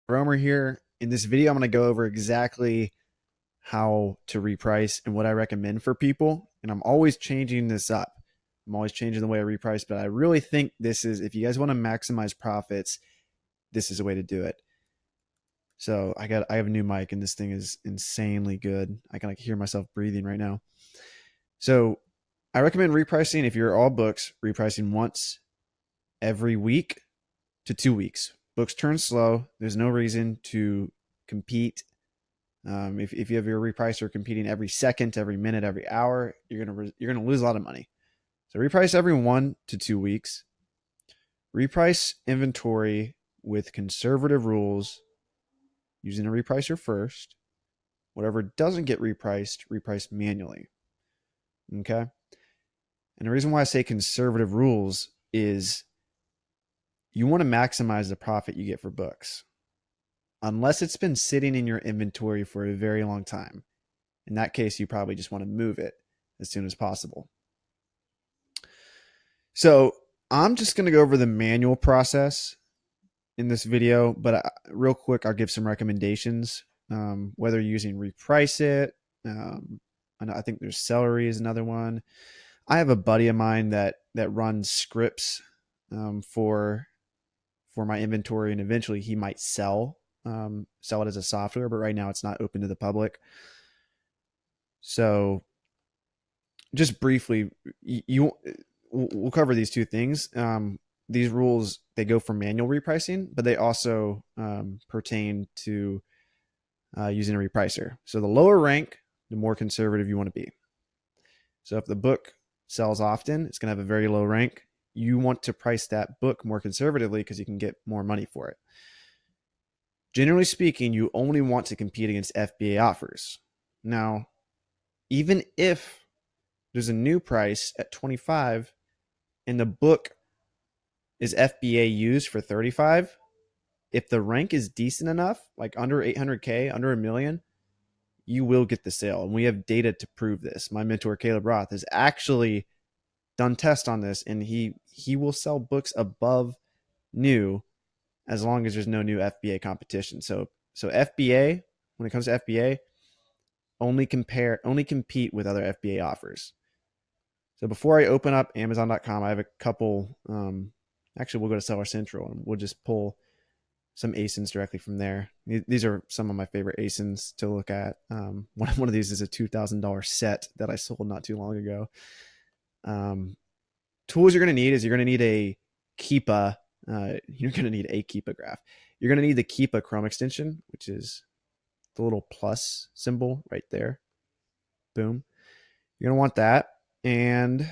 Romer here. In this video, I'm going to go over exactly how to reprice and what I recommend for people. And I'm always changing this up. I'm always changing the way I reprice, but I really think this is, if you guys want to maximize profits, this is a way to do it. So I have a new mic and this thing is insanely good. I can hear myself breathing right now. So I recommend repricing if you're all books, repricing once every week to 2 weeks. Books turn slow. There's no reason to compete. If you have your repricer competing every second, every minute, every hour, you're gonna lose a lot of money. So reprice every 1 to 2 weeks. Reprice inventory with conservative rules using a repricer first. Whatever doesn't get repriced, reprice manually. Okay. And the reason why I say conservative rules is you want to maximize the profit you get for books. Unless it's been sitting in your inventory for a very long time. In that case, you probably just want to move it as soon as possible. So I'm just going to go over the manual process in this video, but real quick, I'll give some recommendations. Whether you're using Reprice It, I think there's Celery is another one. I have a buddy of mine that runs scripts for my inventory, and eventually he might sell it as a software, but right now it's not open to the public. So just briefly, we'll cover these two things. These rules, they go for manual repricing, but they also pertain to using a repricer. So the lower rank, the more conservative you want to be. So if the book sells often, it's going to have a very low rank. You want to price that book more conservatively because you can get more money for it. Generally speaking, you only want to compete against FBA offers. Now, even if there's a new price at 25 and the book is FBA used for 35, if the rank is decent enough, like under 800K, under a million, you will get the sale. And we have data to prove this. My mentor, Caleb Roth, has actually done tests on this, and he will sell books above new as long as there's no new FBA competition. So FBA, when it comes to FBA, only compete with other FBA offers. So before I open up Amazon.com, I have a couple. Actually, we'll go to Seller Central and we'll just pull some ASINs directly from there. These are some of my favorite ASINs to look at. One of these is a $2,000 set that I sold not too long ago. Tools you're going to need is you're going to need a Keepa. You're going to need a Keepa graph. You're going to need the Keepa Chrome extension, which is the little plus symbol right there. Boom. You're going to want that. And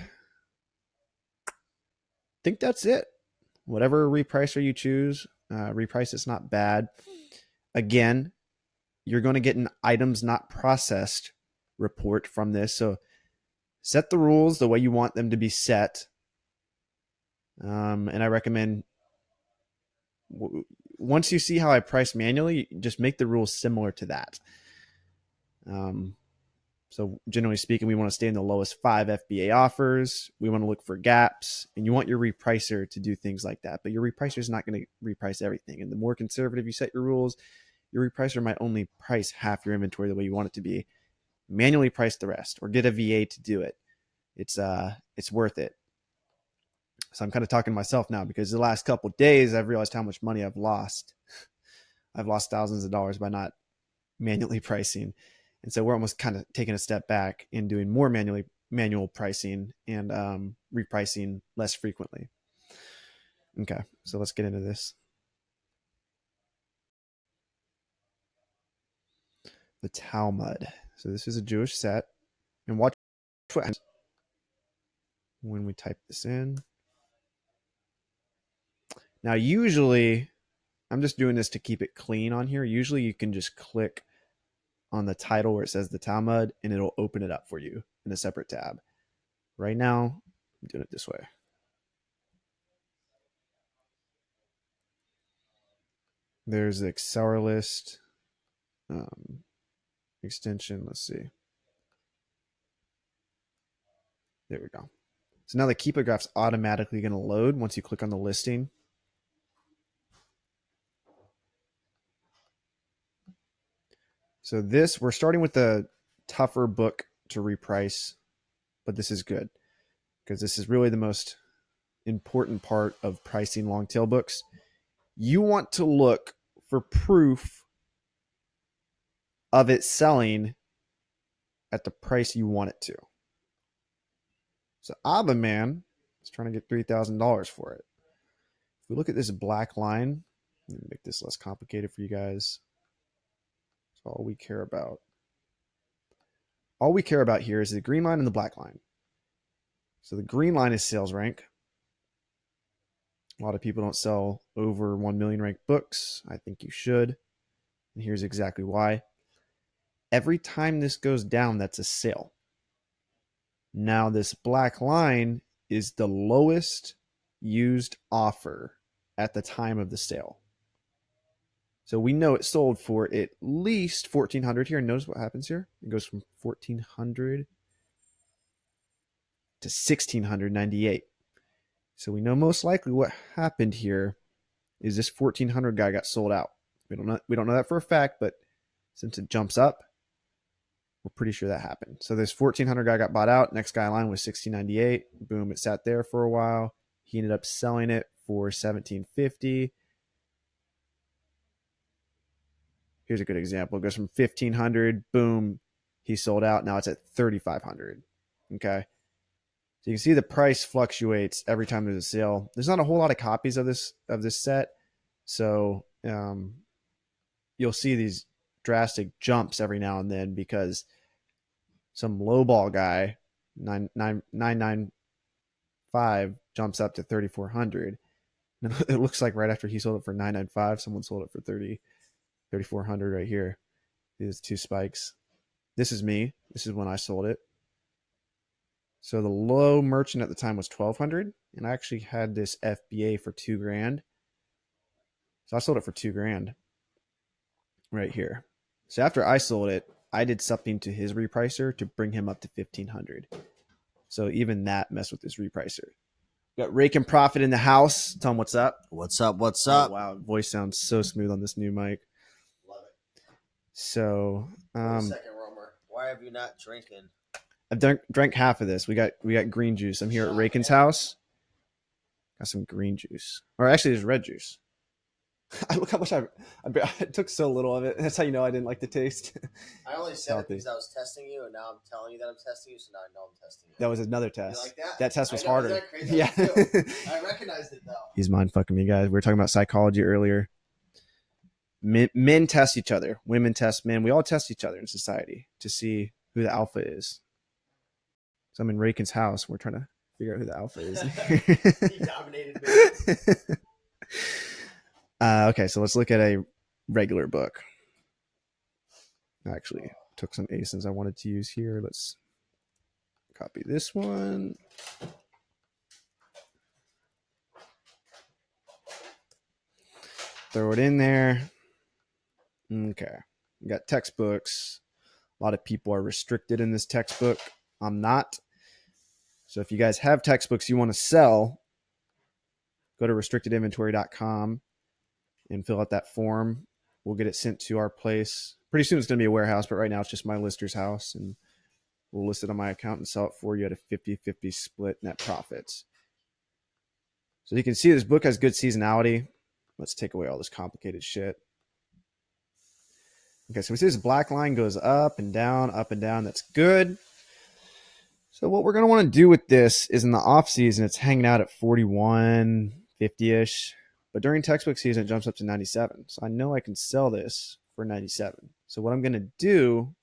I think that's it. Whatever repricer you choose, reprice it's not bad. Again, you're going to get an items not processed report from this. So set the rules the way you want them to be set. And I recommend, once you see how I price manually, just make the rules similar to that. So generally speaking, we want to stay in the lowest 5 FBA offers. We want to look for gaps, and you want your repricer to do things like that. But your repricer is not going to reprice everything. And the more conservative you set your rules, your repricer might only price half your inventory the way you want it to be. Manually price the rest, or get a VA to do it. It's worth it. So I'm kind of talking to myself now, because the last couple of days I've realized how much money I've lost. I've lost thousands of dollars by not manually pricing. And so we're almost kind of taking a step back and doing more manual pricing and repricing less frequently. Okay, so let's get into this. The Talmud. So this is a Jewish set. And watch what happens when we type this in. Now, usually, I'm just doing this to keep it clean on here. Usually you can just click on the title where it says the Talmud, and it'll open it up for you in a separate tab. Right now, I'm doing it this way. There's the Excel list extension. Let's see. There we go. So now the Keepa graph's automatically going to load once you click on the listing. So this, we're starting with the tougher book to reprice, but this is good because this is really the most important part of pricing long tail books. You want to look for proof of it selling at the price you want it to. So Abba Man is trying to get $3,000 for it. If we look at this black line, let me make this less complicated for you guys. That's all we care about. All we care about here is the green line and the black line. So the green line is sales rank. A lot of people don't sell over 1 million ranked books. I think you should. And here's exactly why. Every time this goes down, that's a sale. Now this black line is the lowest used offer at the time of the sale. So we know it sold for at least $1,400 here. And notice what happens here. It goes from $1,400 to $1,698. So we know most likely what happened here is this $1,400 guy got sold out. We don't know that for a fact, but since it jumps up, we're pretty sure that happened. So this $1,400 guy got bought out. Next guy in line was $1,698. Boom, it sat there for a while. He ended up selling it for $1,750. Here's a good example. It goes from $1,500. Boom, he sold out. Now it's at $3,500. Okay. So you can see the price fluctuates every time there's a sale. There's not a whole lot of copies of this set, so you'll see these drastic jumps every now and then because some lowball guy 995 jumps up to 3,400. It looks like right after he sold it for 995, someone sold it for 3,400 right here. These two spikes. This is me. This is when I sold it. So the low merchant at the time was $1,200, and I actually had this FBA for $2,000. So I sold it for $2,000 right here. So after I sold it, I did something to his repricer to bring him up to $1,500. So even that messed with his repricer. Got Rake and Profit in the house. Tell him what's up. What's up? What's up? Oh, wow, voice sounds so smooth on this new mic. Love it. So, Wait a second, Romer. Why have you not drinking? I've drank half of this. We got green juice. I'm here at Raken's house. Got some green juice, or actually, there's red juice. Look how much I took so little of it. That's how you know I didn't like the taste. I only said it because I was testing you, and now I'm telling you that I'm testing you, so now I know I'm testing you. That was another test. You like that? That test was harder. That crazy? Yeah. I recognized it though. He's mind fucking me, guys. We were talking about psychology earlier. Men test each other. Women test men. We all test each other in society to see who the alpha is. So I'm in Raken's house. We're trying to figure out who the alpha is. He dominated me. Okay, so let's look at a regular book. I actually took some ASINs I wanted to use here. Let's copy this one. Throw it in there. Okay. We got textbooks. A lot of people are restricted in this textbook. I'm not. So if you guys have textbooks you want to sell, go to restrictedinventory.com and fill out that form. We'll get it sent to our place. Pretty soon it's going to be a warehouse, but right now it's just my lister's house, and we'll list it on my account and sell it for you at a 50-50 split net profits. So you can see this book has good seasonality. Let's take away all this complicated shit. Okay, so we see this black line goes up and down, up and down. That's good. So what we're going to want to do with this is in the off season, it's hanging out at 41, 50-ish. But during textbook season, it jumps up to 97. So I know I can sell this for 97. So what I'm going to do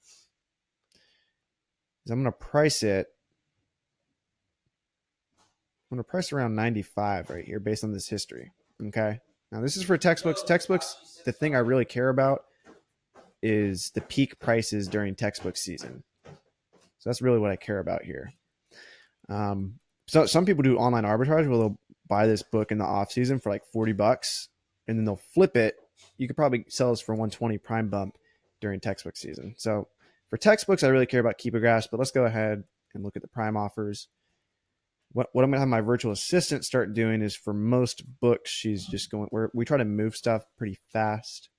is I'm going to price it. I'm going to price around 95 right here based on this history. Okay. Now this is for textbooks. Textbooks, the thing I really care about is the peak prices during textbook season. So that's really what I care about here. So some people do online arbitrage where they'll buy this book in the off season for like $40 and then they'll flip it. You could probably sell this for 120 prime bump during textbook season. So for textbooks, I really care about keep a grass, but let's go ahead and look at the prime offers. What I'm going to have my virtual assistant start doing is for most books, she's just going where we try to move stuff pretty fast.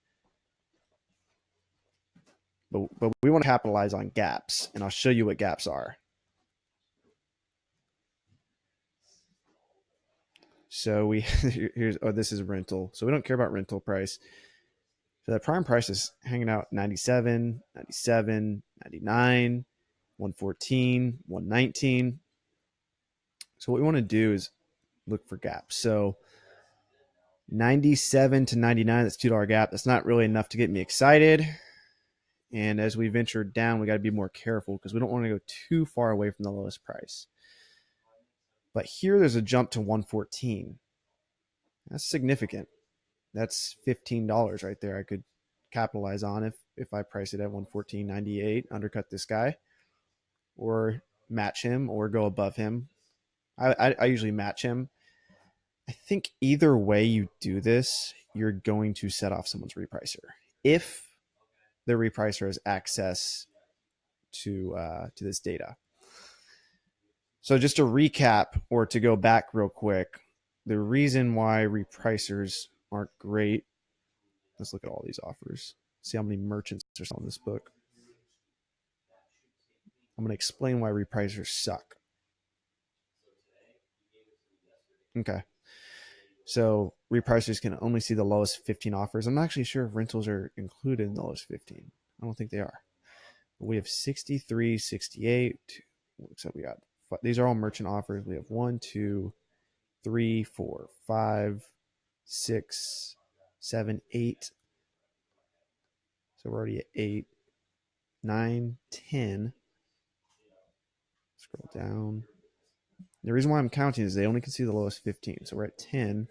but we want to capitalize on gaps, and I'll show you what gaps are. So this is rental. So we don't care about rental price. So that prime price is hanging out 97, 97, 99, 114, 119. So what we want to do is look for gaps. So 97 to 99, that's $2 gap. That's not really enough to get me excited. And as we venture down, we got to be more careful because we don't want to go too far away from the lowest price. But here there's a jump to 114. That's significant. That's $15 right there I could capitalize on if I price it at 114.98, undercut this guy, or match him or go above him. I usually match him. I think either way you do this, you're going to set off someone's repricer. If the repricer has access to this data. So just to recap or to go back real quick, the reason why repricers aren't great. Let's look at all these offers. See how many merchants are selling this book. I'm going to explain why repricers suck. Okay. So repricers can only see the lowest 15 offers. I'm not actually sure if rentals are included in the lowest 15. I don't think they are. But we have 63, 68. Looks like we got, these are all merchant offers. We have 1, 2, 3, 4, 5, 6, 7, 8. So we're already at 8, 9, 10. Scroll down. The reason why I'm counting is they only can see the lowest 15. So we're at 10,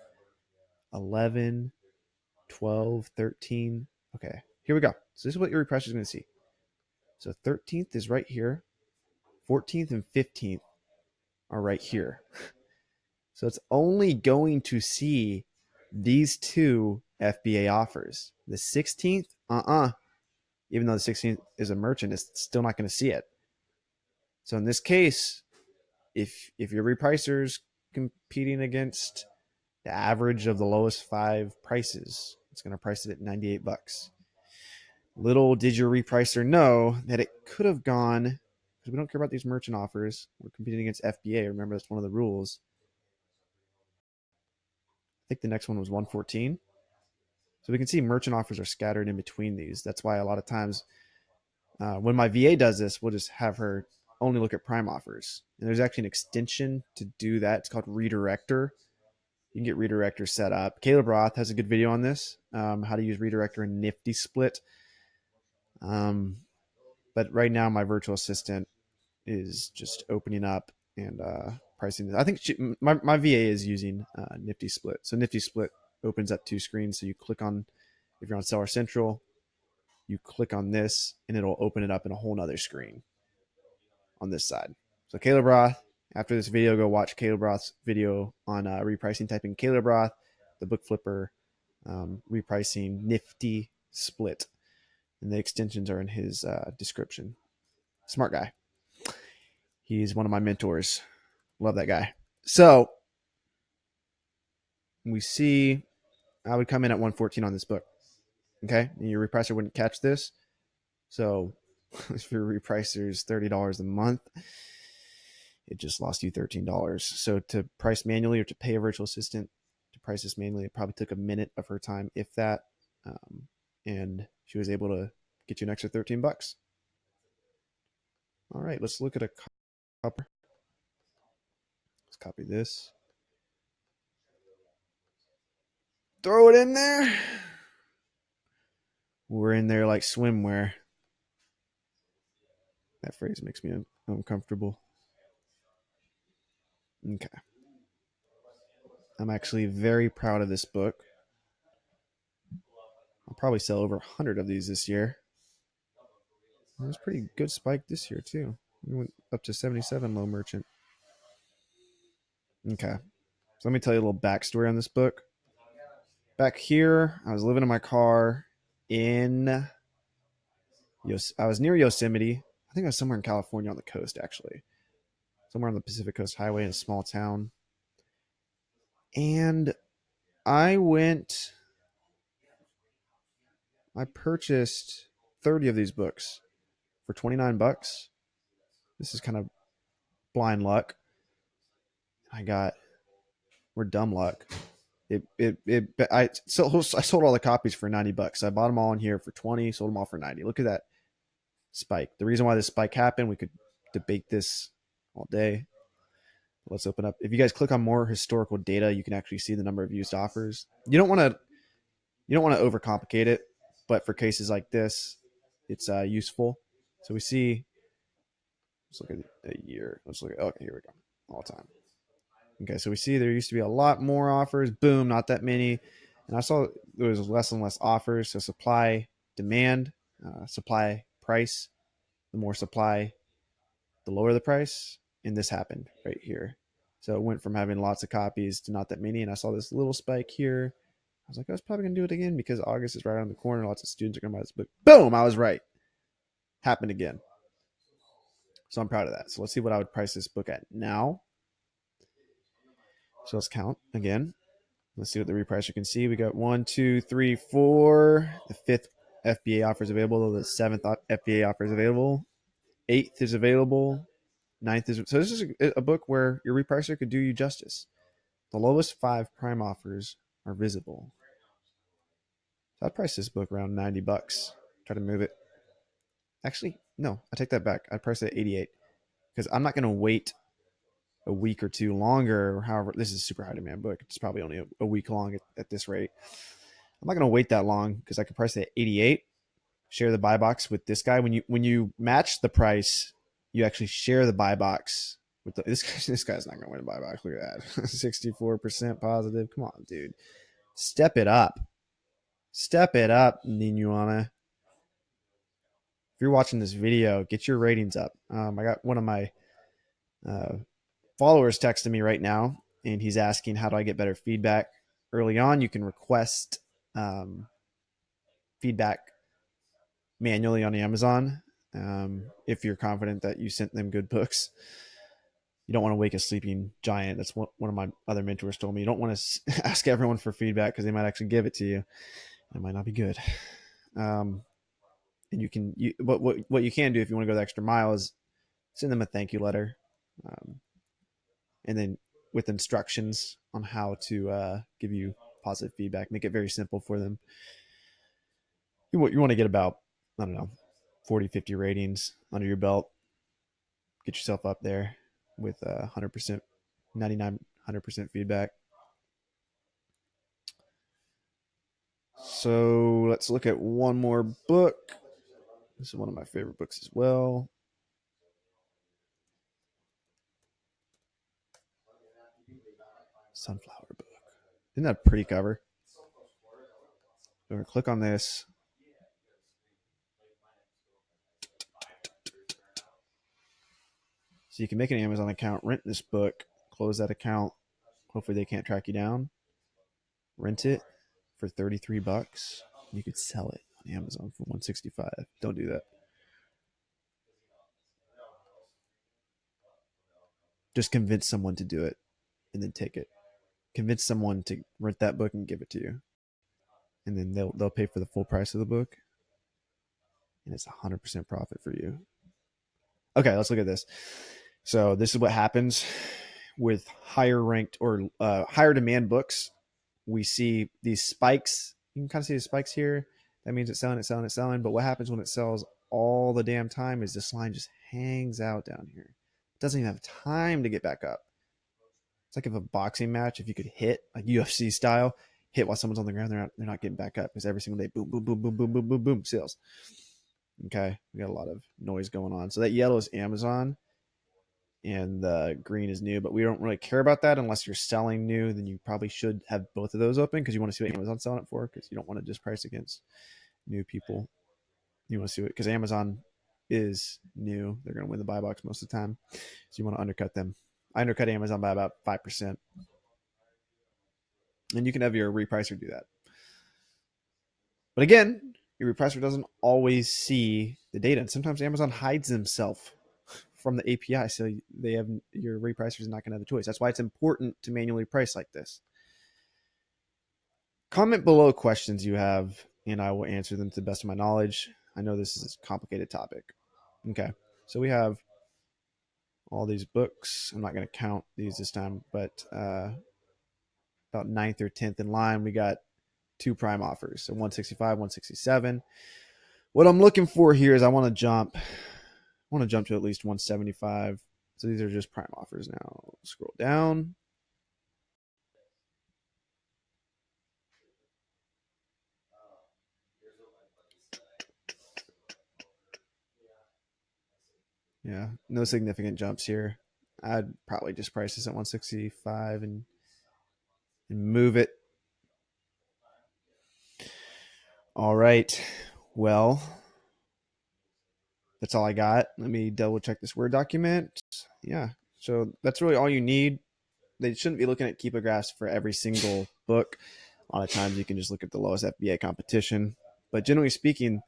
11, 12, 13. Okay, here we go. So this is what your repressor is going to see. So 13th is right here. 14th and 15th are right here. So it's only going to see these two FBA offers. The 16th, even though the 16th is a merchant, it's still not going to see it. So in this case, if your repricer's competing against the average of the lowest 5 prices, it's going to price it at $98. Little did your repricer know that it could have gone, because we don't care about these merchant offers. We're competing against FBA. Remember, that's one of the rules. I think the next one was 114. So we can see merchant offers are scattered in between these. That's why a lot of times when my VA does this, we'll just have her only look at prime offers. And there's actually an extension to do that. It's called Redirector. You can get Redirector set up. Caleb Roth has a good video on this, how to use Redirector in Nifty Split. But right now, my virtual assistant is just opening up and pricing this. I think my VA is using Nifty Split. So Nifty Split opens up 2 screens. So you click on, if you're on Seller Central, you click on this and it'll open it up in a whole nother screen on this side. So Caleb Roth, after this video, go watch Caleb Roth's video on repricing. Type in Caleb Roth, the book flipper, repricing Nifty Split. And the extensions are in his description. Smart guy. He's one of my mentors. Love that guy. So we see I would come in at 114 on this book. Okay. And your repricer wouldn't catch this. So if your repricer is $30 a month, it just lost you $13. So to price manually or to pay a virtual assistant to price this manually, it probably took a minute of her time, if that. And she was able to get you an extra $13. All right, let's look at a copper. Let's copy this. Throw it in there. We're in there like swimwear. That phrase makes me uncomfortable. Okay. I'm actually very proud of this book. I'll probably sell over 100 of these this year. It was a pretty good spike this year, too. We went up to 77 low merchant. Okay. So let me tell you a little backstory on this book. Back here, I was living in my car I was near Yosemite. I think I was somewhere in California on the coast, actually. Somewhere on the Pacific Coast Highway in a small town. And I purchased 30 of these books for 29 bucks. This is kind of blind luck. We're dumb luck. I sold all the copies for 90 bucks. I bought them all in here for 20, sold them all for 90. Look at that spike. The reason why this spike happened, we could debate this all day. Let's open up. If you guys click on more historical data, you can actually see the number of used offers. You don't want to overcomplicate it, but for cases like this, it's useful. So we see. Let's look at a year. Let's look at. Okay, here we go. All time. Okay, so we see there used to be a lot more offers. Boom, not that many. And I saw there was less and less offers. So supply, demand, supply, price. The more supply, the lower the price. And this happened right here. So it went from having lots of copies to not that many. And I saw this little spike here. I was like, I was probably going to do it again because August is right around the corner. Lots of students are going to buy this book. Boom, I was right. Happened again. So I'm proud of that. So let's see what I would price this book at now. So let's count again. Let's see what the repricer can see. We got 1, 2, 3, 4. The 5th FBA offer is available. The 7th FBA offer is available. 8th is available. 9th is. So this is a book where your repricer could do you justice. The lowest 5 prime offers are visible. So I'd price this book around 90 bucks. Try to move it. Actually, no, I take that back. I'd price it at 88 because I'm not going to wait a week or two longer, or however. This is a super high demand book. It's probably only a week long at this rate. I'm not going to wait that long because I could price it at 88, share the buy box with this guy. When you match the price, you actually share the buy box with this guy's not going to win a buy box. Look at that. 64% positive. Come on, dude. Step it up. Step it up, Ninuana. If you're watching this video, get your ratings up. I got one of my followers texting me right now, and he's asking, how do I get better feedback? Early on, you can request feedback manually on Amazon if you're confident that you sent them good books. You don't want to wake a sleeping giant. That's what one of my other mentors told me. You don't want to ask everyone for feedback because they might actually give it to you. It might not be good. And what you can do if you want to go the extra mile is send them a thank you letter, and then with instructions on how to give you positive feedback. Make it very simple for them. You want to get about, I don't know, 40, 50 ratings under your belt. Get yourself up there with 100%, 99, 100% feedback. So let's look at one more book. This is one of my favorite books as well. Sunflower book. Isn't that a pretty cover? I'm going to click on this. So you can make an Amazon account, rent this book, close that account. Hopefully they can't track you down. Rent it for 33 bucks. You could sell it on Amazon for 165. Don't do that. Just convince someone to do it and then take it. Convince someone to rent that book and give it to you. And then they'll pay for the full price of the book. And it's 100% profit for you. Okay, let's look at this. So this is what happens with higher ranked or higher demand books. We see these spikes. You can kind of see the spikes here. That means it's selling, it's selling, it's selling. But what happens when it sells all the damn time is this line just hangs out down here. It doesn't even have time to get back up. It's like if a boxing match, if you could hit like UFC style, hit while someone's on the ground, they're not getting back up because every single day, boom, boom, boom, boom, boom, boom, boom, boom, sales. Okay, we got a lot of noise going on. So that yellow is Amazon, and the green is new, but we don't really care about that unless you're selling new. Then you probably should have both of those open because you want to see what Amazon's selling it for, because you don't want to just price against new people. You want to see it because Amazon is new. They're going to win the buy box most of the time, so you want to undercut them. I undercut Amazon by about 5%, and you can have your repricer do that. But again, your repricer doesn't always see the data, and sometimes Amazon hides themselves from the API, so they have your repricer is not going to have a choice. That's why it's important to manually price like this. Comment below questions you have, and I will answer them to the best of my knowledge. I know this is a complicated topic. Okay, so we have all these books. I'm not going to count these this time, but about ninth or 10th in line, we got two prime offers. So 165, 167. What I'm looking for here is I want to jump to at least 175. So these are just prime offers now. Scroll down. Yeah, no significant jumps here. I'd probably just price this at 165 and move it. All right. Well, that's all I got. Let me double check this Word document. Yeah. So that's really all you need. They shouldn't be looking at keepographs for every single book. A lot of times you can just look at the lowest FBA competition. But generally speaking,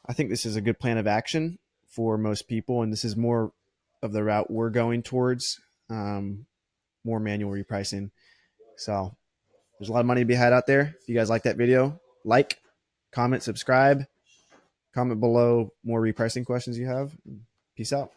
I think this is a good plan of action for most people. And this is more of the route we're going towards, more manual repricing. So there's a lot of money to be had out there. If you guys like that video, like, comment, subscribe, comment below more repricing questions you have. Peace out.